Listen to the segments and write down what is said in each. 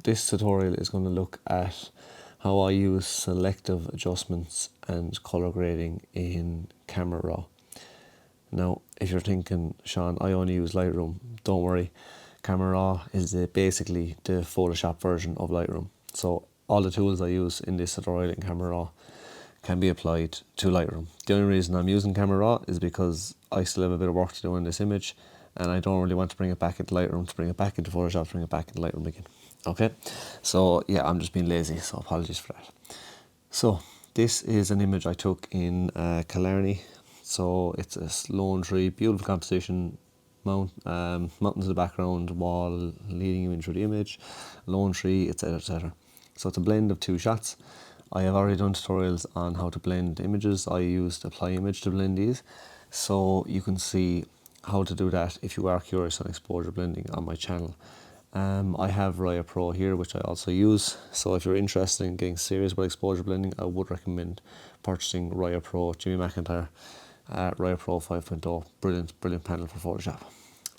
this tutorial is going to look at how I use selective adjustments and color grading in Camera Raw. Now, if you're thinking, Sean, I only use Lightroom, don't worry. Camera Raw is basically the Photoshop version of Lightroom. So all the tools I use in this tutorial in Camera Raw can be applied to Lightroom. The only reason I'm using Camera Raw is because I still have a bit of work to do in this image, and I don't really want to bring it back into Lightroom, to bring it back into Photoshop, to bring it back into Lightroom again. Okay, so yeah, I'm just being lazy, so apologies for that. So this is an image I took in Killarney. So it's a lone tree, beautiful composition, mountains in the background, wall leading you into the image, lone tree, etc, etc. So it's a blend of two shots. I have already done tutorials on how to blend images. I used Apply Image to blend these, so you can see how to do that if you are curious on exposure blending on my channel. I have Raya Pro here, which I also use, so if you're interested in getting serious about exposure blending, I would recommend purchasing Raya Pro, Jimmy McIntyre, Raya Pro 5.0, brilliant panel for Photoshop.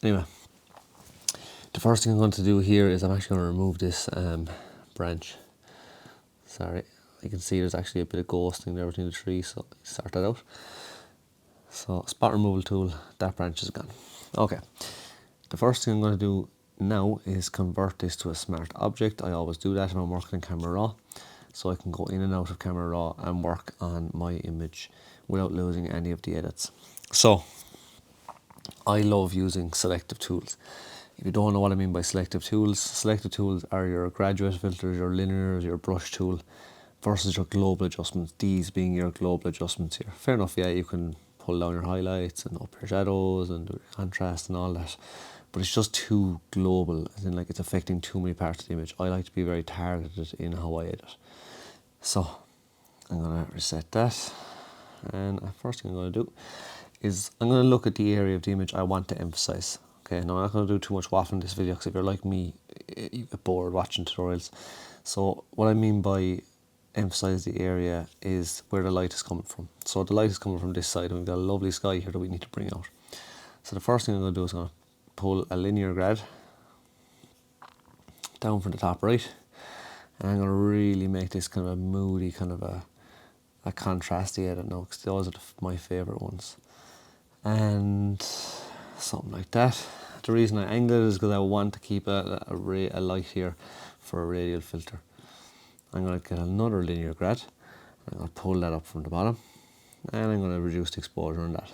Anyway, the first thing I'm going to do here is I'm actually going to remove this branch. Sorry, you can see there's actually a bit of ghosting there between the trees, so start that out. So spot removal tool, that branch is gone. Okay, the first thing I'm going to do now is convert this to a smart object. I always do that when I'm working in Camera Raw, so I can go in and out of Camera Raw and work on my image without losing any of the edits. So I love using selective tools. If you don't know what I mean by selective tools are your graduate filters, your linears, your brush tool versus your global adjustments, these being your global adjustments here. Fair enough, yeah, you can pull down your highlights and up your shadows and do your contrast and all that, but it's just too global, as in like it's affecting too many parts of the image. I like to be very targeted in how I edit. So I'm going to reset that, and the first thing I'm going to do is I'm going to look at the area of the image I want to emphasize. Okay, now I'm not going to do too much waffle in this video, because if you're like me, you get bored watching tutorials. So what I mean by emphasize the area is where the light is coming from. So the light is coming from this side, and we've got a lovely sky here that we need to bring out. So the first thing I'm going to do is I'm going to pull a linear grad down from the top right, and I'm going to really make this kind of a moody, kind of a contrasty edit now, because those are my favourite ones. And something like that. The reason I angle it is because I want to keep a light here for a radial filter. I'm going to get another linear grad, I'm going to pull that up from the bottom, and I'm going to reduce the exposure on that.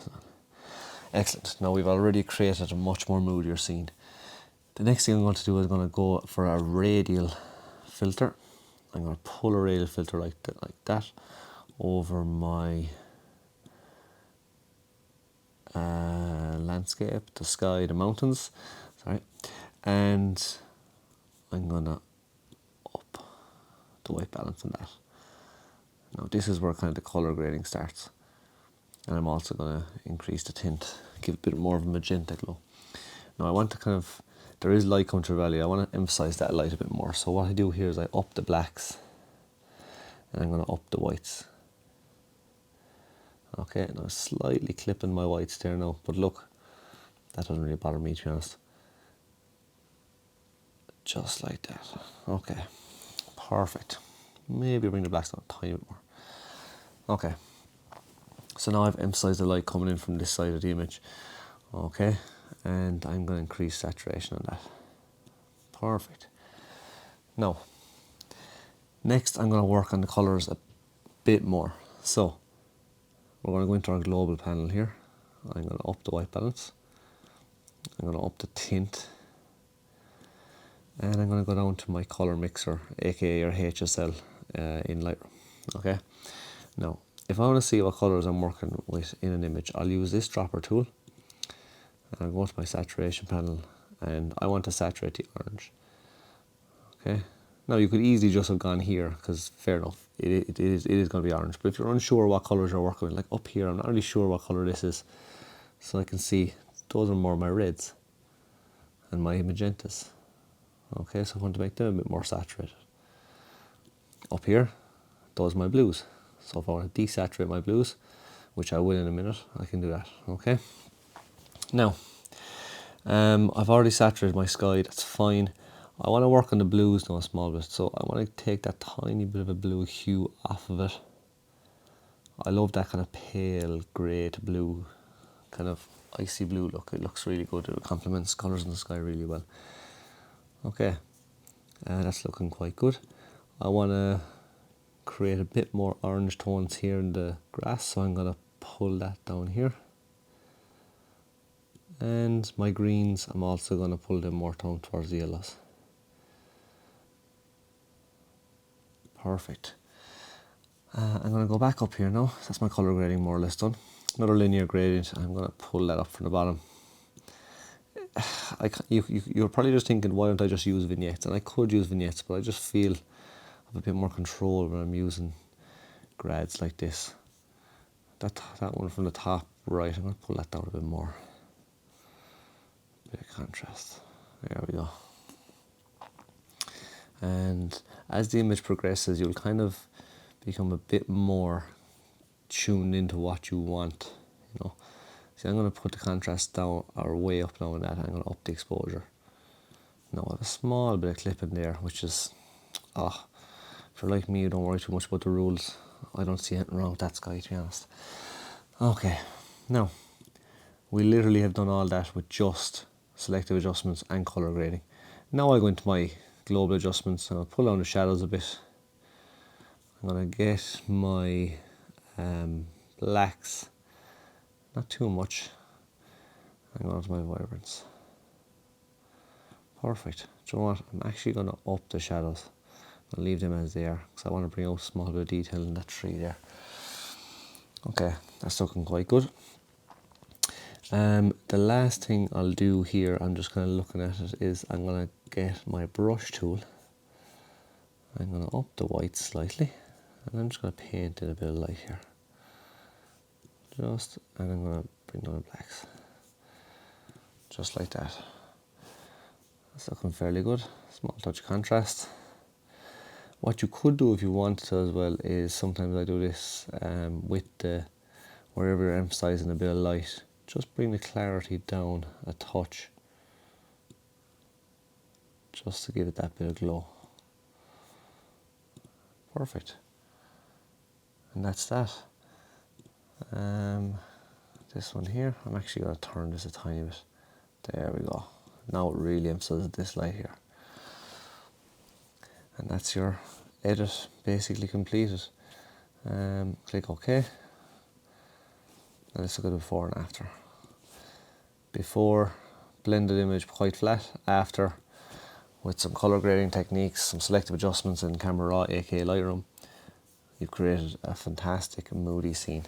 Excellent. Now we've already created a much more moodier scene. The next thing I'm going to do is going to go for a radial filter. I'm going to pull a radial filter like that over my landscape, the sky, the mountains, sorry, and I'm going to up the white balance on that. Now this is where kind of the colour grading starts, and I'm also going to increase the tint, give it a bit more of a magenta glow. Now I want to kind of, there is light coming through valley, I want to emphasise that light a bit more, so what I do here is I up the blacks, and I'm going to up the whites. Okay, and I'm slightly clipping my whites there now, but look, that doesn't really bother me, to be honest. Just like that. Okay, perfect. Maybe bring the blacks down a tiny bit more. Okay, so now I've emphasised the light coming in from this side of the image. Okay, and I'm going to increase saturation on that. Perfect. Now, next I'm going to work on the colours a bit more. So we're going to go into our global panel here. I'm going to up the white balance, I'm going to up the tint, and I'm going to go down to my colour mixer, aka or HSL, in Lightroom. Okay, now if I want to see what colours I'm working with in an image, I'll use this dropper tool, and I'll go to my saturation panel, and I want to saturate the orange. Okay, now you could easily just have gone here, because fair enough, it is going to be orange, but if you're unsure what colours you're working with, like up here, I'm not really sure what colour this is, so I can see those are more my reds and my magentas. Okay, so I want to make them a bit more saturated. Up here, those are my blues, so if I want to desaturate my blues, which I will in a minute, I can do that. Okay, now I've already saturated my sky, that's fine. I want to work on the blues now a small bit, so I want to take that tiny bit of a blue hue off of it. I love that kind of pale grey to blue, kind of icy blue look. It looks really good. It complements colours in the sky really well. Okay, that's looking quite good. I want to create a bit more orange tones here in the grass, so I'm going to pull that down here. And my greens, I'm also going to pull them more down towards the yellows. Perfect. I'm going to go back up here now. That's my colour grading more or less done. Another linear gradient. I'm going to pull that up from the bottom. You're probably just thinking, why don't I just use vignettes? And I could use vignettes, but I just feel I have a bit more control when I'm using grads like this. That one from the top right, I'm going to pull that down a bit more. Bit of contrast. There we go. And as the image progresses, you'll kind of become a bit more tuned into what you want, you know. See, I'm going to put the contrast down, or way up now in that. I'm going to up the exposure. Now I have a small bit of clip in there, which is, if you're like me, you don't worry too much about the rules. I don't see anything wrong with that sky, to be honest. Okay, now, we literally have done all that with just selective adjustments and colour grading. Now I go into my global adjustments and I'll pull down the shadows a bit. I'm going to get my blacks, not too much. I'm going to my vibrance. Perfect. Do you know what? I'm actually going to up the shadows. I'll leave them as they are because I want to bring out a small bit of detail in that tree there. Okay, that's looking quite good. The last thing I'll do here, I'm just kind of looking at it, is I'm going to get my brush tool. I'm going to up the white slightly, and I'm just going to paint in a bit of light here. And I'm going to bring down the blacks. Just like that. That's looking fairly good. Small touch of contrast. What you could do if you wanted to as well is, sometimes I do this with the, wherever you're emphasising a bit of light, just bring the clarity down a touch, just to give it that bit of glow. Perfect. And that's that. This one here, I'm actually going to turn this a tiny bit. There we go. Now it really emphasizes this light here. And that's your edit basically completed. Click OK. And let's look at the before and after. Before, blended image quite flat. After, with some colour grading techniques, some selective adjustments in Camera Raw, aka Lightroom, you've created a fantastic moody scene.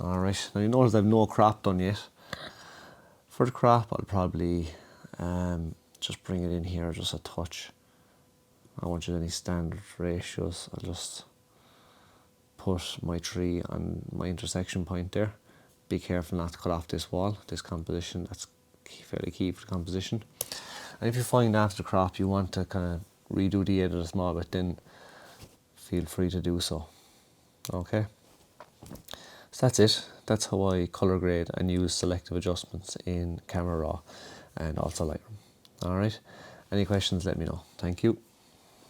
Alright, now you notice I've no crop done yet. For the crop, I'll probably just bring it in here just a touch. I won't use any standard ratios. I'll just put my tree on my intersection point there. Be careful not to cut off this wall, this composition. That's fairly key for the composition. And if you find after the crop you want to kind of redo the edit a small bit, then feel free to do so. Okay. So that's it. That's how I colour grade and use selective adjustments in Camera Raw and also Lightroom. Alright. Any questions, let me know. Thank you.